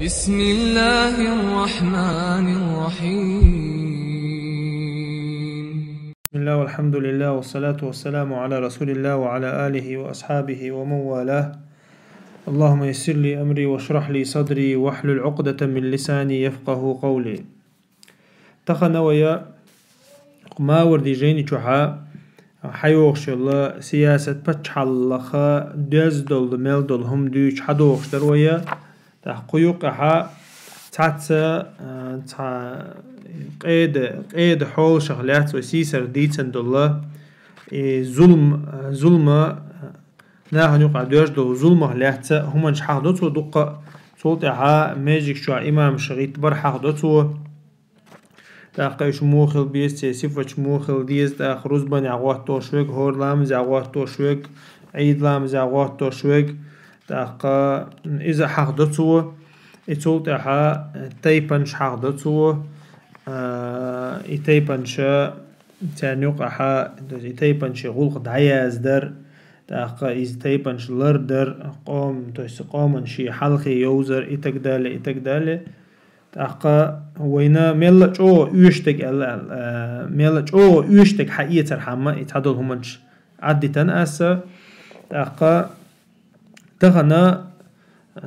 بسم الله الرحمن الرحيم. بسم الله والحمد لله والصلاة والسلام على رسول الله وعلى آله وأصحابه ومن والاه. اللهم يسر لي أمري واشرح لي صدري واحلل عقدة من لساني يفقه قولي. تخنويا ما وردي جيني تشوحا حيوخش الله سياسة بتشحل لخا دزدل ملدل هم دوش حدوخش درويا تحقيقها تعتسى قيد حول شغلات وسيسر ديتن دولة ظلم ناهن يقع دوجدو ظلمه لاتسى هم نشحق دوتو دقة صوتها ماجيك شو إمام شغيت برحق دوتو تاقي شموخل بيستي سفة شموخل ديز تاق رزبان عوات توشوك هور لامز عوات توشوك عيد لامز عوات توشوك تاق إذا حق دوتو إتولتها تيبنش حق دوتو إتيبنش تانيوقها إتيبنش غلق دعياز در تاق إز تيبنش لردر قوم تويس قومن شي حلقي يوزر إتقدالي تاق وينا ميلج او يشتك حقيقة حما يتعدل همنش عدتن أسا تاق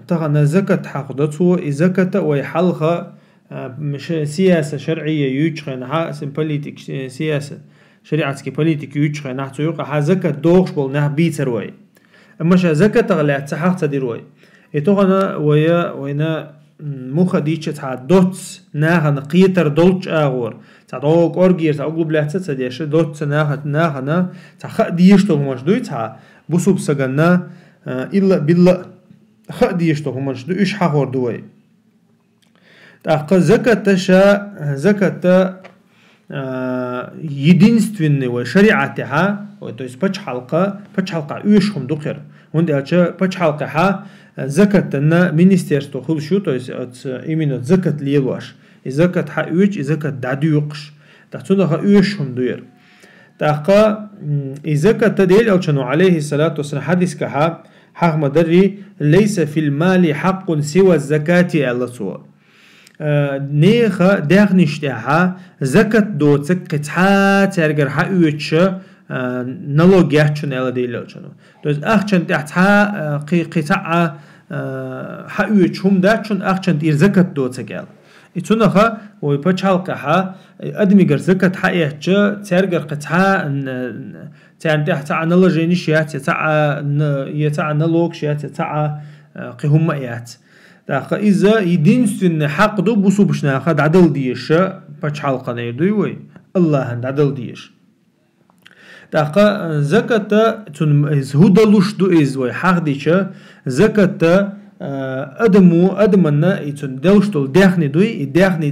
تغنى زكاة حقدته زكاة ويحلقة مش سياسة شرعية يوجخن ها بوليتيك سياسة شريعة كي بوليتيك يوجخن ها تيوقع ها زكاة دوغش بول نه بيتر وي اما شا زكاة تغلع تحق تدير وي يتغنى وينا موخا ديتش تاع دوتس ناغن قيتر دولتش اغور تاع دوغ اورجير تاع اغلب لاتسا تديش دوتس ناغن تاع خا ديشتو همش دوي تاع بوسوب سغنا إلا بالله خا ديشتو همش دو إيش حغور دوي تاق زكاة единственный وي شريعتها то есть пач حلقة إيش هم دقر وندي أشا пач حلقة زكاة نا министерство خلشو то есть именно زكاة ليلواش زكاة ها إيش زكاة داديوقش تحتونا ها إيش هم دوير تاقا زكاة تديل أوشنو عليه الصلاة والسلام حديث كها حق مدري ليس في المال حق سوى الزكاة على صور نيخا داغنشتها زكاة دوتسك قطعة ترجر ها إيش نلوج يحشن على ديل أوشنو تو أخشن تحتها قطعة حقيقة هم داشون أخشن تير زكاة دوتسك على إتونها ويبتشالكها أدمي جر زكاة حقيقة ترجر قطعة تان تحت نلوجيني شيات يتاع نلوج شيات يتاع قهم يات تاق إذا يدينستن حق دو بوسوبشنا خد عدل ديش بتشالك نيدوي وي الله هند عدل ديش تاق زكاة تون هودلوش دو إز وي حق ديش زكاة أدمنا يتون دلشتول داخني دوي داخني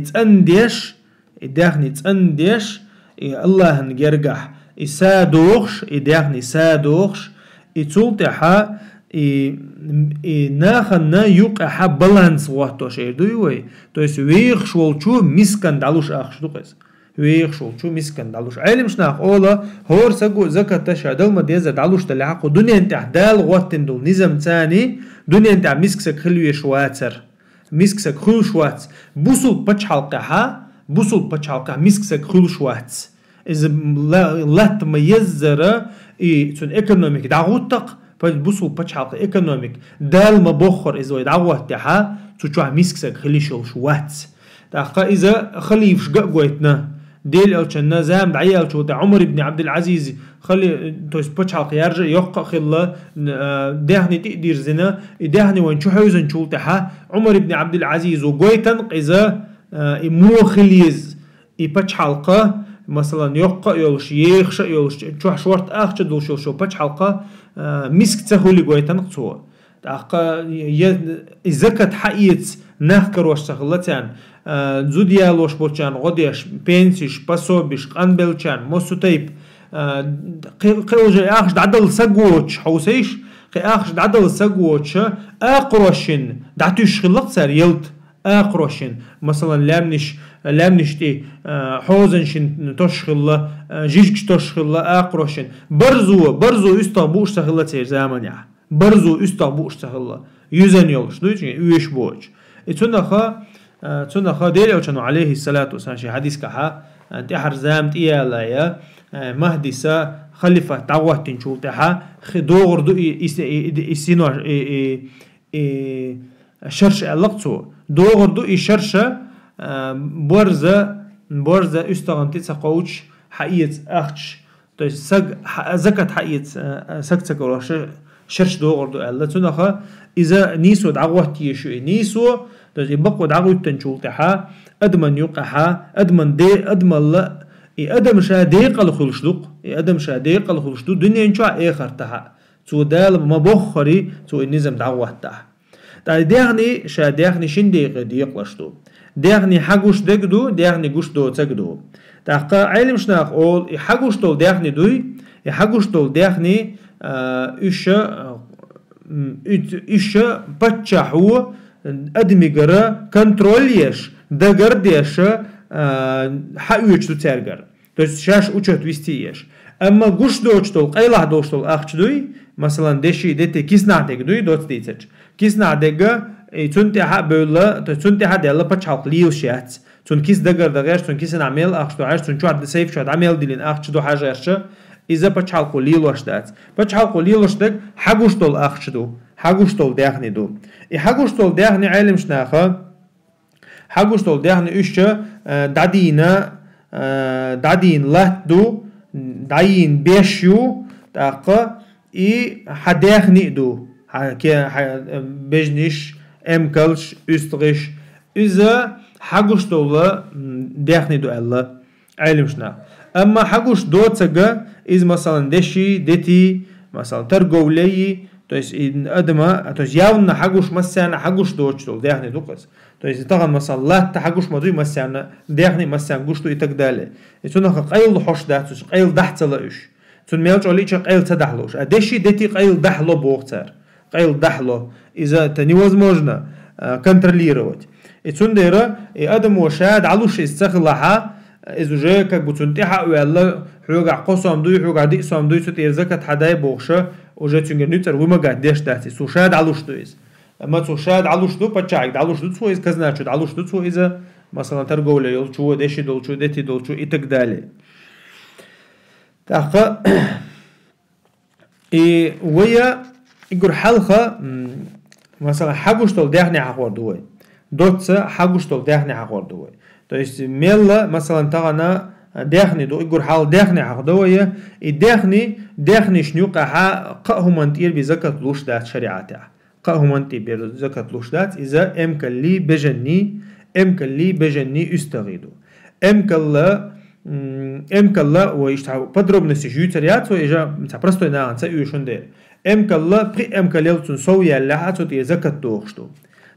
تأنديش الله نجرجح إسادوخش داخني سادوخش يتولتها ناخنا يوقع بالانس وقتوش دوي وي تو يس ويخ شولچو مسكن دالوش اخش دوقس ويخ شولچو مسكن دالوش علم شناخ اولا هور سغو زكاة شادل ما ديز دالوش تلحق دنيا انت دال وقتن دول نظام ثاني دنيا انت مسكسك خلوي شواتر مسكسك خل شوات بوصل بتشحلقها مسكسك خل شوات اذا لا تميزر تون ايكونوميك داغوتق بوصل بتشحلق ايكونوميك دال ما بخر اذا يدعوه تاعها تشوع مسكسك خلي شوات تاقا اذا خليفش قويتنا ديل اوشنا زام دعيال شو عمر بن عبد العزيز خلي توس بتشحلق يرجع يقع خلا دهني تقدير زنا دهني وين شو حوزن شو تاعها عمر بن عبد العزيز وقويتن اذا مو خليز بتشحلقه مثلا يقع يولش يخش يولش شو شورت اخش دول شو بتشحلقه مسك تهولي قويتن قصوا تاقا زكاة حقيقة نحكر واش تغلطان زوديالوش بوچان غديش بنسيش باسوبيش قنبلچان موسوتيب قيوج اخش عدل سغوچ حوسيش قي اخش عدل سغوچ اقروشن دعتوش خلق سر يلت اقروشن مثلا لامنشتي حوزنشن تشخله جيجش تشخله اقروشن برزو استابوش تغلطير زمان يا برزو استابوش تغله yüzen yol işte çünkü üyeş boğaç. تنخا ديل أوشانو عليه الصلاة والسلام شي حديث كها أنت حرزام تيالا يا مهدي سا خليفة تعوه تنشول تها خدور دو يسينو شرش اللقطو دور دو يشرش борза üstağantı sakouç hayet ağç то есть zakat hayet sakçak olaşı şerş doğurdu Allah tunaha iza nisu dağwat yeshu nisu то есть baqwa dağwat tançul taha adman yuqaha adman de admalla adam şadiq alkhulsduq adam şadiq alkhulsdu dünyanın ço ahir taha تو dal mabokhari تو nizam dağwat taha ta degni şadiqni şimdi qdiqlaşdu دهني حقوش دقدو دهني قوش دو تقدو تاقا علم شناق اول حقوش دول دهني دوي حقوش دول دهني ايش بتشحو ادمي قرا كنتروليش دقر ديش حقوش دو ترقر то есть شاش учет вестиеш اما قوش دوش دول قيلح دوش دول اخش دوي مثلا دشي دتي كيسنا دق دوي دوت ديتش كيسنا دق تنتها بولا تنتها ديلا بتشحق ليو شات تون كيس دقر دقاش تون كيس نعمل اخشتو عاش تون شو عد سيف شو عمل ديلين اخشتو حاجه ارشه اذا بتشحق ليو شات بتشحق ليو شتك حقوشتول اخشتو حقوشتول داخني دو اي حقوشتول داخني علم شناخه حقوشتول داخني ايش دادين لاتدو داين بيشيو تاقه اي حداخني دو بجنش امكلش üstrich إذا حقوش دولا داخني دو الله علمشنا أما حقوش دوتسجا إذا مثلا دشي دتي مثلا ترجولي то есть أدمى то есть явно حقوش مثلا حقوش دوتش دول داخني دوقس то есть طبعا مثلا لا تحقوش مدري مثلا داخني مثلا قوشتو يتقداله يتونخ قيل حوش داتش قيل دحتلا إيش تون ميلش عليك قيل تدحلوش دشي دتي قيل دحلو بوقتر قيل دحلو إذا это невозможно контролировать. И цундера и адам وشاد علوش استخلها إذا جاء как бы цунтиха ولا حوجع قصام دوي حوجع دي سام دوي سوت إرزاك حداي بوخشة وجا تشنجر نيتر وما قاعد ديش داتي سوشاد علوش دويز أما سوشاد علوش دو بتشاعك علوش دو سويز كذا شد علوش دو سو إذا مثلا ترجولة يل شو ديش دول شو دتي دول شو إتقدالي تاخا إيه ويا يقول حلقة مثلا حقوش دول دهني عقور دوي دوتس حقوش دول دهني عقور دوي то есть ميلا مثلا تغنا دهني دو يقول حال دهني عقور دوي دهني شنوقها قهم انتير بزكاة لوش دات شريعته قهم انتير بزكاة لوش دات إذا امكن لي بجني استغيدو امكن لا ويشتعو подробности жютериат وإجا просто на анца юшундер امكلا بري امكليل تنسوي اللحة تي زكاة توخشتو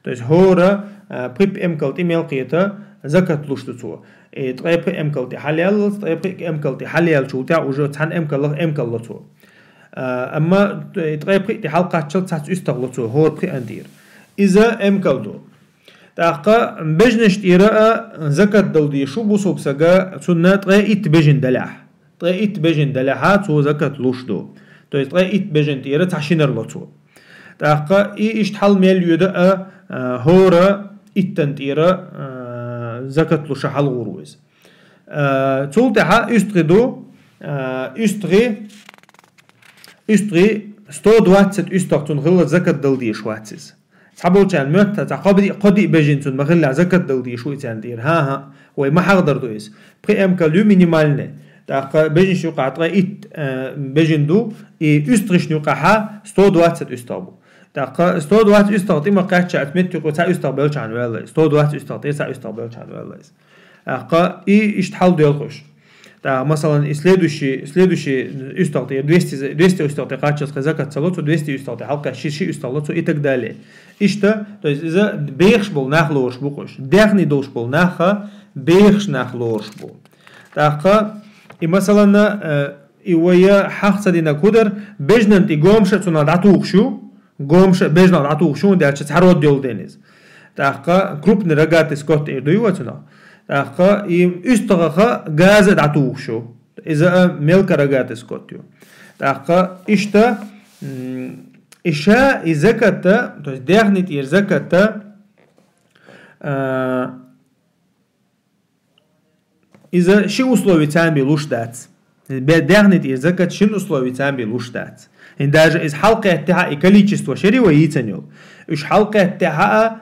то есть هورا بري امكل تي ملقيتا زكاة لوشتو تو تري بري امكل تي حلال تري بري امكل تي حلال شو تاع وجو تان امكل تو اما تري بري تي حلقة تشل تاع استغلو تو هو بري اندير اذا امكل دو تاقا بجنش تيرا زكاة دودي شو بوصوب سجا تسنة تري ات بجن دلح تو زكاة لوشتو то есть ит бежентира ташинер лоцу таqa и иштхал мел юда хора иттантира закатлу шахал гуруиз цултаха üstриду üstri 120 üstaqtun gilla zakat daldi шватсиз صحابوچان مت تقابدي قدي بجنتون مغلا زكاة دلدي شو يتندير ها وما حقدر دويس بري ام كالو مينيمالني تاق بجن شو قاطره ات بجندو اي üstrich نقها 120 üstaqbu تاق 120 üstaqti ما قاعد شات مت تقو تا üstaqbel chan والله 120 üstaqti تا üstaqbel chan والله اق и иштхал делхош Да, مثلا следующий üstaqti 200 üstaqti qachas zakat salotу 200 üstaqti halqa şişi üstaqlotу и так далее. İşte, то есть за бейхш бол нахлош букош. Дехни долш бол наха бейхш нахлош бол. Таqa и مثلا и ويا حقص دينا كودر بجننتي قومش تنا داتوخشو قومش بجنن داتوخشو ديال تحرود ديول دينيز. Taqa grupni ragati skott erdoyuatuna. Taqa и üstaqaqa gaza datuxshu. إذا ملك رجعت سكوتيو. تاقا إشتا إشا إزكتا تو دهنت إرزكتا إذا شو условий تعمل لوش دات بدهنت إذا كت شن условий تعمل لوش دات إن даже из حلقة تها количество شري ويتنيل إيش حلقة تها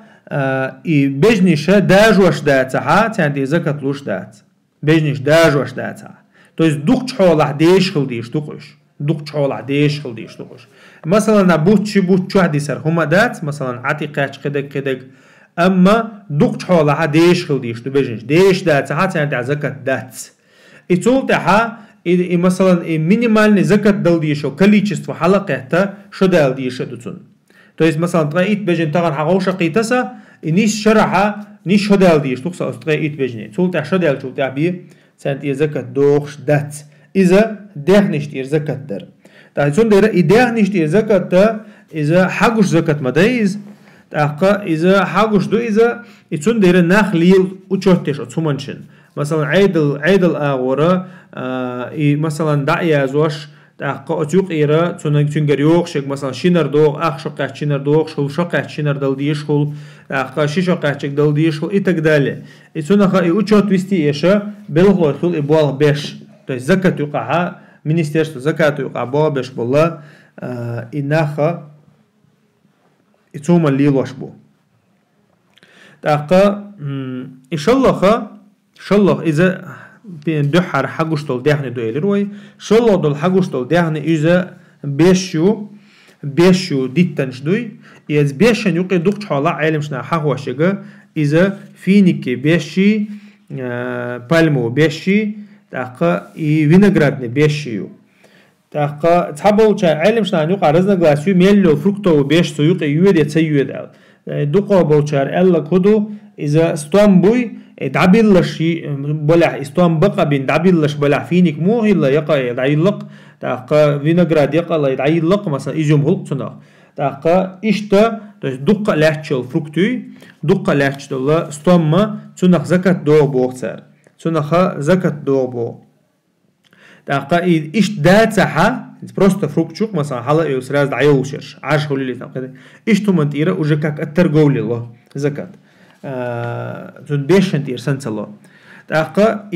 и бежниша дажуаш дацаха цанди закат луш дац бежниш дажуаш даца то есть дух чхола деш хилди штукуш дух чхола деш хилди штукуш مثلا بوت شي بوت شو حديثر هما دات مثلا عتيقاش قدك اما дух чхола деш хилди шту бежниш деш даца цанди закат дац и цултаха и مثلا минимальный закат далди шо количество халаката шо далди шо дуцун. То есть, مثلا تغيت بيجن تغن حقوش قيتسا نيش شرحة نيش هدال ديش تقصى تغيت بيجني تقول تاع شدال شو تاع بيه سنت يزكت دوخش دات إذا دهنش تير زكت در تاع سون در إدهنش تير زكت تا إذا حقوش زكت مدايز تاع إذا حقوش دو إذا سون در نخليل وشوتش أتسمنشن مثلا عيدل أغورا مثلا دعيا زوش تاقا أتوق إيرا تنجر يوخشك مثلا شينر دوغ أخ شقة شينر دوغ شل شقة شينر دلديش خل تاقا شي شقة شك دلديش خل إتك دالي إتسونخا إيوتشو تويستي إيشا بلغو خل إبوال بيش تو زكاة يقعها منيستيرستو زكاة يقع بوا بيش بالله إناخا إتسوما الليلوش بو تاقا إن شاء الله إذا بين دحر حقوشتول دهني دويل روي شلو دول حقوشتول دهني إذا بيشو ديتنش دوي يز بيشن يقي دوقش حالا علمشنا حقوشيغا إذا فينيكي بيشي بالمو بيشي تاقا وينغرادني بيشيو تاقا تحبول شا علمشنا يقع رزنا غلاسيو ميلو فروكتو بيشتو يقي يويد يتسيويد دوقا بولشار ألا كودو إذا ستوام بوي دعبيلش بلع استوام بقى بين دعبيلش بلع فينك مو إلا يقى يدعيلق تاقا فينغراد يقى لا يدعيلق مثلا إيجوم هلقتنا تاقا إشتا دقة لحشل فروكتوي دقة لحشل استوام ما تنخ زكاة دو بوغتر تنخ زكاة دو بو تاقا إيش داتسحا просто фруктчук مثلا حلا يسراز دعيوشش عاش هولي تاقا إيش تمنتيرا وجكاك الترجولي الله زكاة تون بيشن تير سنسلا تاقا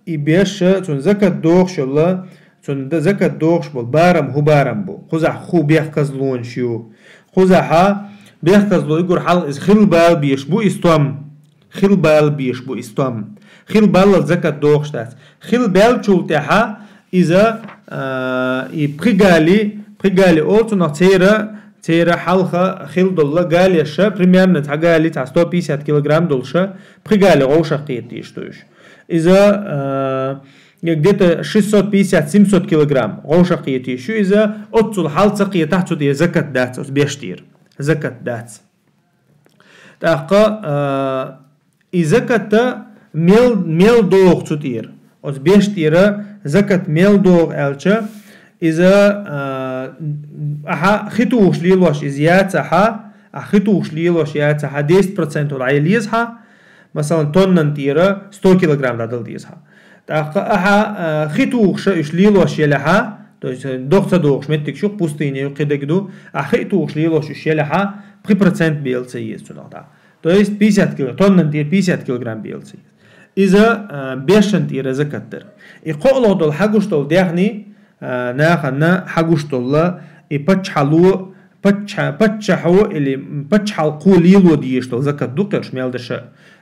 إبيشة تون زكاة دوغش الله تون زكاة دوغش بول بارم هو بارم بو خزح خو بيحكز لون شيو خزحا بيحكز لو يقول حال إز خيل بال بيش بو استوام خيل بال بيش بو استوام خيل بال زكاة دوغش تاس خيل بال شولتها إذا بريغالي أولتو تيرا حلقة خيل دولة قال يشا примерно تقالي تاع 150 كيلوغرام دولشا بريغالي غوشا قيت يشتوش إذا где-то 650-700 كيلوغرام غوشا قيت يشو إذا أتصل حلقة قيت تحتو دي زكاة دات بيشتير زكاة دات تاقا إذا كتا ميل دوغ تطير أز بيشتير زكاة ميل دوغ ألشا إذا أها خطوش ليلوش إزياتها خطوش ليلوش ياتها 10% العيليزها مثلا طن تيرا 100 كيلوغرام دادل ديزها تاقا أها خطوش إش ليلوش يلها دوغتا دوغش متك شو بوستيني يقدقدو خطوش ليلوش إش يلها 3% بيلسي يستنقطع то есть 50 كيلو طن تير 50 كيلوغرام بيلسي إذا بيشن تيرا زكتر يقولوا دول حقوش دول ديخني ناخنا حقوشتولا يبتشحلو بتشحو اللي بتشحلقو ليلو ديشتو زكاة دوكرش ميلدش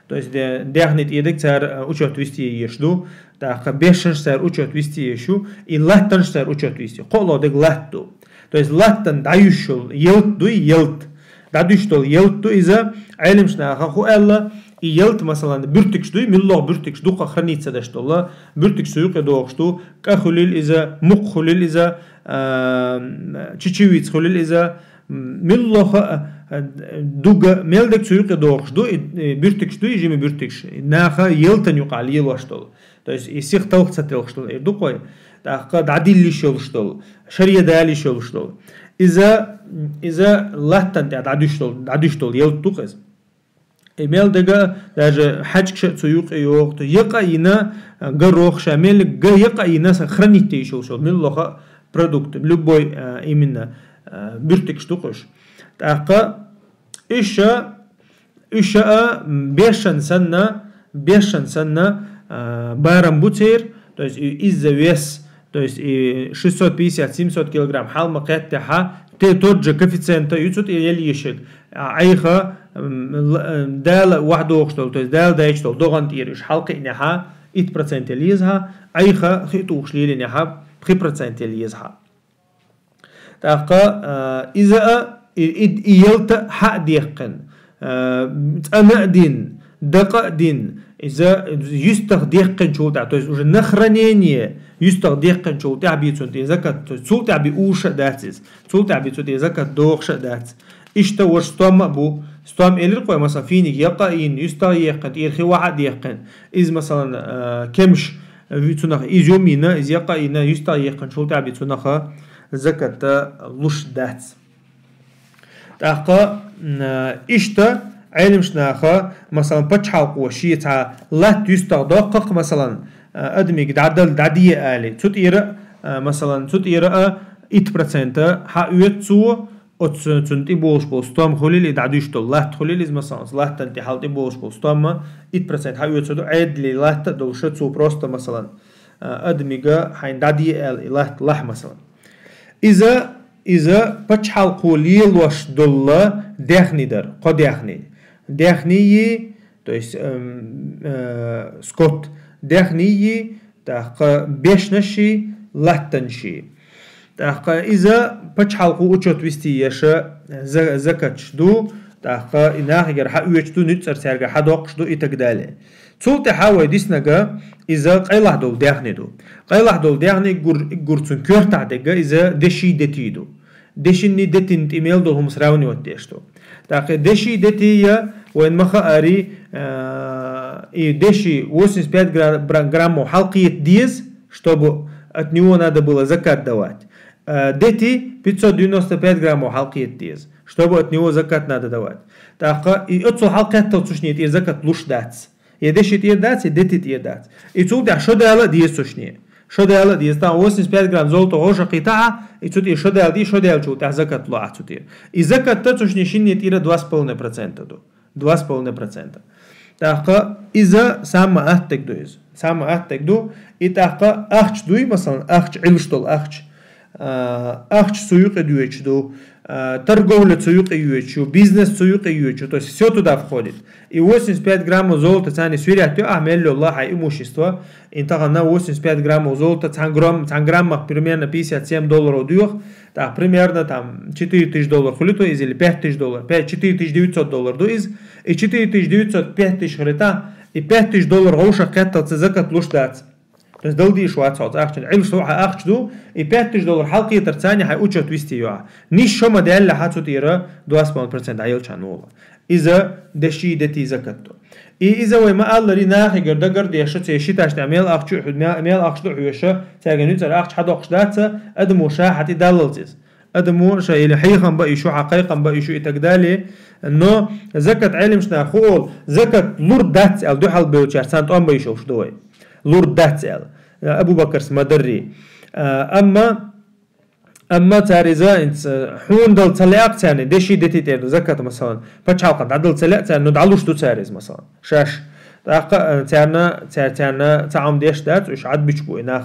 то есть дяхнет едек цар учет вести ешду так бешен цар учет вести ешу и латтан цар учет вести коло дег латту то есть латтан даюшул елтду елт дадуштол елтду иза алимшна хаху элла и елт масалан бюртикшду милло бюртикшду хранится даштола бюртикшу кедохшту кахулил иза мукхулил иза чичивиц хулил иза милло дуга мелдек суюк дохшду бюртикшду и жими бюртикш наха елтан юқал елоштол то есть и сих толхцателштол дукой так дадилли шолштол шария дали шолштол иза латтан дадуштол елтукез мелдега даже хачк суюк йоқт яқаина горох шамел яқаина храните шолшол милло продукт любой именно бюртикштукош тақа иша إشاء بيشن سنة بارم بوتير то есть из-за вес, то есть 650-700 килограмм халма кэттеха тот же коэффициент юцут и елишек айха дал вахдохштол, то есть дал дайчтол доғантир иш халка инеха 1% лизха айха хитуш лилинеха 3% лизха тақа иза иелта حديقن أنا دين دقة دين إذا يستخدقن شو تاع تويس уже нахранение يستخدقن شو تاع بيتون إذا كت شو تاع بيوش داتس شو تاع بيتون إذا كت دوخش داتس إيش تور ستوم أبو ستوم إلقوا مثلا فيني يقين يستخدقن يرخي واحد يقين إذا مثلا كمش بيتونخ إزيومينا إذا يقين يستخدقن شو تاع بيتونخ زكت لوش داتس تاقا إشتا علم شناخا مثلا بتشحق وشي تاع لا يستخدق مثلا أدمي عدل دعدية آلي تطير مثلا تطير 1% حقيقة سو تنتي بوش بوستام خليل دعديش تول لا خليل مثلا لا تنتي حالتي بوش بوستام 1% حقيقة سو عدل لا تدوش سو بروست مثلا أدمي حين دعدية آلي لا مثلا إذا بتشحق قليل وش دولة دخني در قدخني دخنيي то есть скот دخنيي تاق بيشنشي لاتنشي تاق إذا بتشحلقو أشوت وستي يشا زكاتش دو تاق إنها غير حقويش دو نتسر سرقة حدوقش دو إتقدالي تول تحاوي ديسنغا إذا قيله دول دخني دو قيله دول دخني قرصن كور تعدقا إذا دشي دتي دو دشي دتين إيميل دول هم سراوني وديشتو تاق دشي دتي وين مخا أري دشي 85 граммов حلقية ديز чтобы от него надо было закат давать. Дети 595 граммов حلقية ديز чтобы от него закат надо давать. Так и отцу حلقات толцушнее и закат луш дать. И деши тие дать, и дети тие дать. И цул да что дала диез сушнее. Что дала диез там 85 грамм золота ожа قطعة и цут и что дал ди что дал чул та закат луа цутир. И закат толцушнее шинне тира 2,5% до. 2,5%. تاقا إذا سامع أهتك دو إتاقا أخش دوي مثلا أخش علشتول أخش سويق دويش دو торговля سويق يويشو бизнес سويق يويشو то есть все туда входит и 85 граммов золота цани свирятю амеллю Аллаха имущество интага на 85 граммов золота цан граммах примерно $57 дух так примерно там $4000 хулито из или $5000 $4900 до из и 4900 5000 хрита и $5000 гоуша катталцы закат луштац то есть долди шуацот ахчен علشتو ахчду и $5000 حلقية ترتاني حيوچو تويستي يوع نيش شما ديال حاتو تيرا 2,5% عيل چانولا إذا دشي دتي زكاتو إذا وما الله رينا خير دغر ديشت يشيتاش تعمل اخچو ميل اخچو حيوشه تاغني تر اخچ حد اخشدات ادمو شاحتي داللتس ادمو شيء الحقيقه بقى شو حقيقه بقى شو تقدالي انه زكات علم شنا خول زكات لوردات ال دو حل بيوچار سانت ام بيشوش دوي لوردات ال ابو بكر سمدري اما تاريزا انت حون دل تلاق ثاني دشي دتي تير زكات مثلا بچاو قد عدل تلاق ثاني نو دعلوش تو تاريز مثلا شاش تاق تانا تعم ديش دات وش عد بيشبو اناخ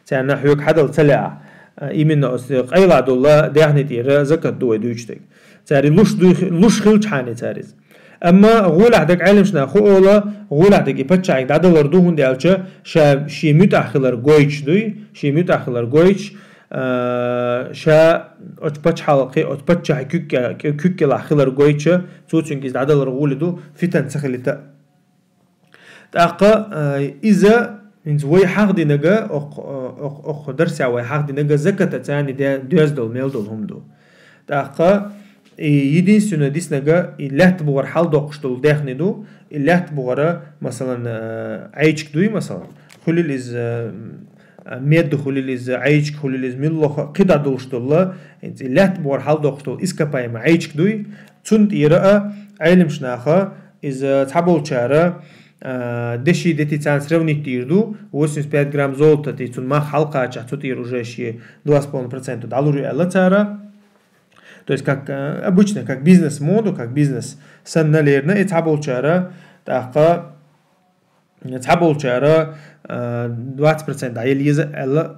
تانا حيوك حدل تلاق إيمنا أصدق أي لعد الله دهني تيرا زكاة دوي دويشتك تاري لوش خلش حاني تاريز أما غول عدك علم شنا خوولا غول عدك يبتشعك دعدل اردوهن ديالچا شي متأخلر غويش دوي شي متأخلر غويش شا أتبتش حلقي أتبتش كوك الأخلر غويشا توتشنكيز دعدل غول دو فتن سخلتا تاقا إذا من زوي حق دي نجا أخ درس أو حق دي نجا زكاة تاني ده $2 ميل هم دو تاقا يدين سنة ديس نجا اللي تبغر حال دقشتول داخني دو اللي تبغر مثلا عيشك دوي مثلا خليل إز ميد خليل إز عيشك خليل إز ميل قطع دقشتول اللي تبغر حال دقشتول إسكاباي مع عيشك دوي تنت يرأى علم شناخا إذا تحبول شارع دشي دتي تان сравни тирду 85 грамм золота ти цун ма халка ча тир уже ши 2,5% далури ала цара То есть как обычно, как бизнес-моду, как бизнес санналерна, и цаболчара, таqa цаболчара 20% айлиза элла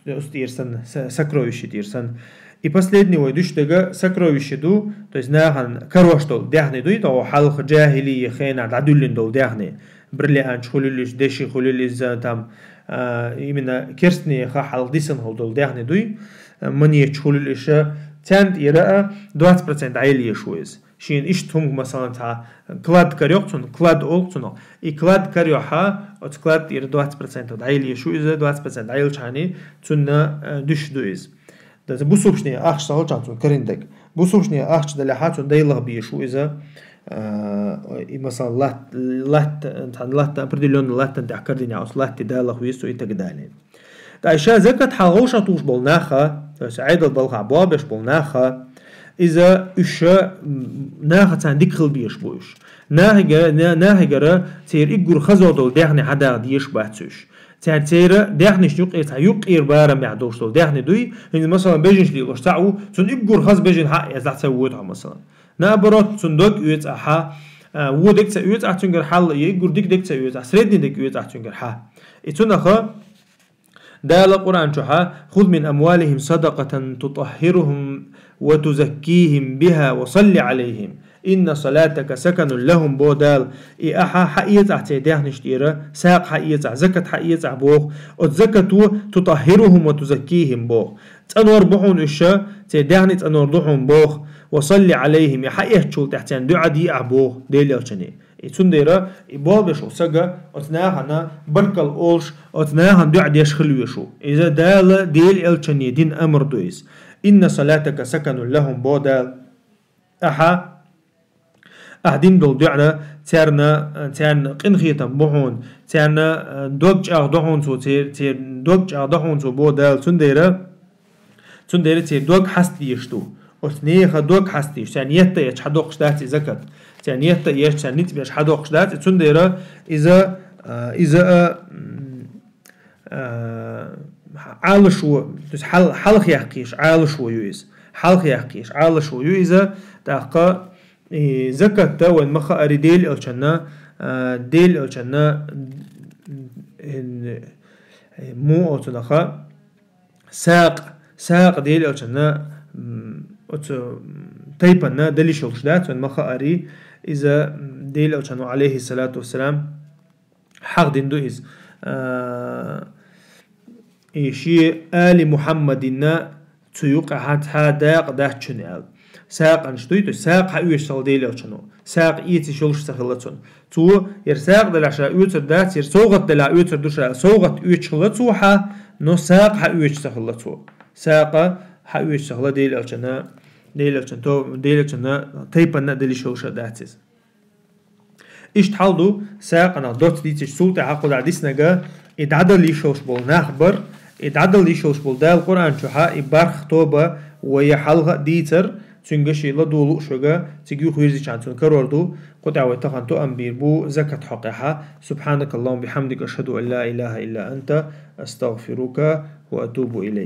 устирсан сокровище тирсан. И последний ой душтега сокровище ду, то есть нахан кароштол дяхни ду, то халх джахили хена дадуллин дол дяхни. Бриллиант хулилиш, деши хулилиш там именно керстни халх дисан хол дол дяхни ду, мне хулилиш تانت يرى 20% عالية شويز شين إيش تهم مثلا تا كلاد كاريوكتون كلاد أولتون إي كلاد كاريوها أو كلاد يرى 20% عالية شويز 20% عالية شاني تنا دش دويز ده بوسوبشني أخش سهل شانتون كريندك بوسوبشني أخش دلحاتون دايلغ بيه شويزة مثلا لات определенно لات تحكردين عاوز لات دالغ ويستو يتقدالين عشان زكاة حلوشة توش بالناخة سعيد البلغة عبوابش بالناخة إذا إيش ناخة تنديك خل بيش بوش ناهجرة تير إجور خزو دول دهني حدا ديش باتش تير دهني شنوق يق إربارة معدوش دول دهني دوي إن مثلا بيجنش لي وش تعو تون إجور خز بيجن حق يزلع تسويتها مثلا نابرات تندق يوت أحا ودك تسويت أحتنجر حل يجور ديك تسويت أسردني ديك يوت أحتنجر حا إتونخا دال القرآن شحا خذ من أموالهم صدقة تطهرهم وتزكيهم بها وصل عليهم إن صلاتك سكن لهم بودال إي أحا حقيت أعتداه نشتيرا ساق حقيت زكاة حقيت بوخ وتزكتوا تطهرهم وتزكيهم بوخ تنور بحون إشا تداهني تنور ضحون بوخ وصل عليهم يحقيت شول تحتان دعا دي أعبوخ ديل يلشني تنديرا يبالبش وسجا أتناهنا بركل أولش أتناهن دعد يشخلوشو إذا دال ديل إلشني دين أمر دويس إن صلاتك سكن لهم بودال أحا أهدين دول دعنا تارنا قنخيتا بحون تارنا دوج أغدحون سو تير دوج أغدحون سو بودال تنديرا تير دوج حستي يشتو أتنيخا دوج حستي يعني يتا يتحدوقش داتي زكاة يعني يتا يش يعني نتبيش حدوقش داتي تنديرا إذا عالشو حلق يحقيش عالشو يويز حلق يحقيش عالشو يويزا تاقا زكاة وين مخا أري ديل ألشنا مو أوتنخا ساق ديل ألشنا تيبنا دلي شلشدات وين مخا أري إذا ديل ألشنا عليه الصلاة والسلام حق دين دوئز إيشي آل محمدنا تيوقع حتى داق داخشن آل ساق أنشتوي ساق حقوش صلديل ألشنو ساق إيتي شلش سخلتون تو يرساق دلعشا يوتر دات يرسوغت دلع يوتر دوشا سوغت يوتش خلتو حا نو ساق حقوش سخلتو ساق حقوش سخلت ديل ألشنا ديل ألشنا تيبنا دلي شلش داتيز إيش تحلدو ساق أنا دوت ديتش سولت عقد عديسنجا إدعدل لي شوش بول نخبر إدعدل لي شوش بول دا القرآن شوحا إبارخ توبة ويحلغ ديتر تنجشي لدولو شوغا تجيو خويرزي شانتون كروردو قد عويتا خانتو أنبير بو زكاة حقها سبحانك اللهم بحمدك أشهد أن لا إله إلا أنت أستغفرك وأتوب إليك